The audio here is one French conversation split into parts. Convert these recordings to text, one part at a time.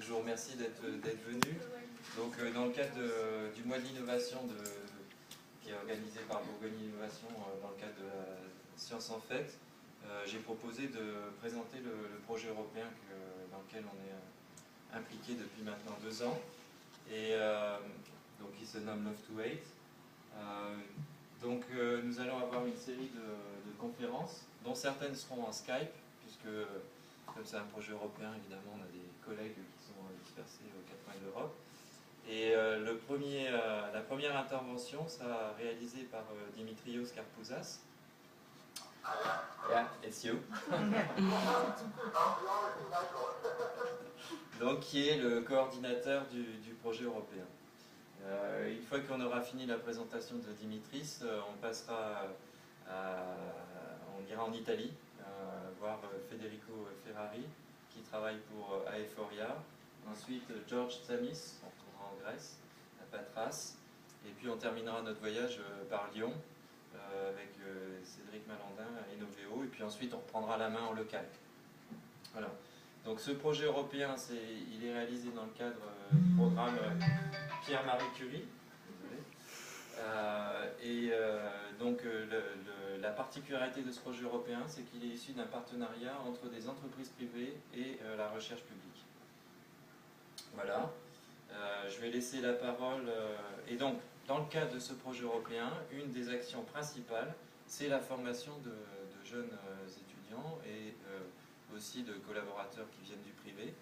je vous remercie d'être venu. Donc, dans le cadre du mois de l'innovation qui est organisé par Bourgogne Innovation dans le cadre de la Science en Fait, j'ai proposé de présenter le projet européen dans lequel on est impliqué depuis maintenant 2 ans, et donc il se nomme Love to Hate. Donc nous allons avoir une série de conférences, dont certaines seront en Skype, puisque comme c'est un projet européen, évidemment, on a des collègues qui sont dispersés aux 4 coins de l'Europe. Et la première intervention sera réalisée par Dimitrios Karpouzas. Yeah, it's you. Donc, qui est le coordinateur du projet européen. Une fois qu'on aura fini la présentation de Dimitris, on ira en Italie, voir Federico Ferrari, qui travaille pour Aeforia. Ensuite, George Tsamis, on retournera en Grèce, à Patras. Et puis on terminera notre voyage par Lyon, avec Cédric Malandin et Novéo. Et puis ensuite, on reprendra la main en local. Voilà. Donc ce projet européen, il est réalisé dans le cadre du programme Pierre-Marie Curie. Donc la particularité de ce projet européen, c'est qu'il est issu d'un partenariat entre des entreprises privées et la recherche publique. Voilà. Je vais laisser la parole. Et donc, dans le cadre de ce projet européen, une des actions principales, c'est la formation de jeunes étudiants et aussi de collaborateurs qui viennent du privé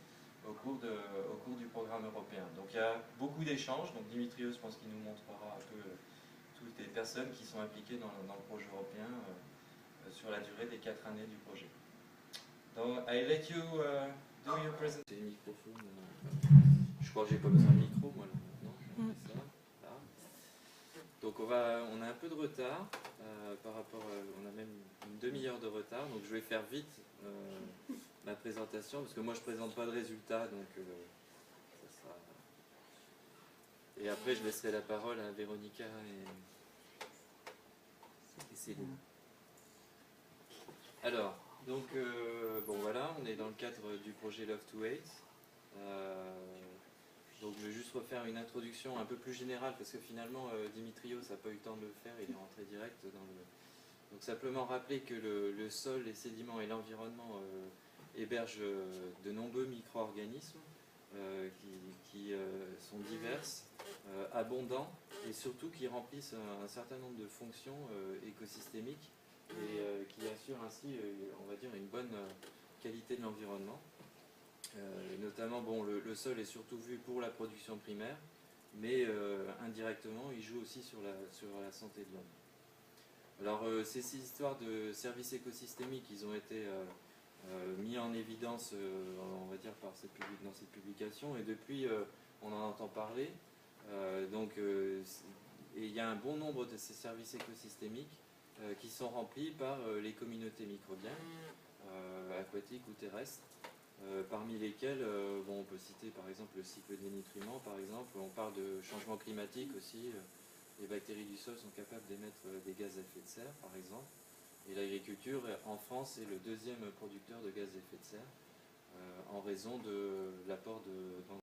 au cours du programme européen. Donc il y a beaucoup d'échanges. Donc Dimitrios, je pense qu'il nous montrera un peu toutes les personnes qui sont impliquées dans le projet européen sur la durée des 4 années du projet. Donc, I let you do your presentation. C'est le microphone. Je crois que j'ai pas besoin de micro, moi, là, maintenant. Ça, là. Donc on a un peu de retard par rapport on a même une demi-heure de retard, donc je vais faire vite ma présentation, parce que moi je présente pas de résultats, donc ça sera... Et après je laisserai la parole à Véronica et Céline. Alors, donc bon voilà, on est dans le cadre du projet Love to Hate. Donc je vais juste refaire une introduction un peu plus générale, parce que finalement Dimitrios n'a pas eu le temps de le faire, il est rentré direct dans le... Donc simplement rappeler que le sol, les sédiments et l'environnement hébergent de nombreux micro-organismes qui sont divers, abondants, et surtout qui remplissent un certain nombre de fonctions écosystémiques et qui assurent ainsi, on va dire, une bonne qualité de l'environnement. Notamment, bon, le sol est surtout vu pour la production primaire, mais indirectement, il joue aussi sur la santé de l'homme. Alors, ces histoires de services écosystémiques, ils ont été mis en évidence, on va dire, dans cette publication, et depuis, on en entend parler. Et il y a un bon nombre de ces services écosystémiques qui sont remplis par les communautés microbiennes, aquatiques ou terrestres. Parmi lesquels, bon, on peut citer par exemple le cycle des nutriments, par exemple, on parle de changement climatique aussi, les bactéries du sol sont capables d'émettre des gaz à effet de serre, par exemple, et l'agriculture en France est le 2e producteur de gaz à effet de serre, en raison de l'apport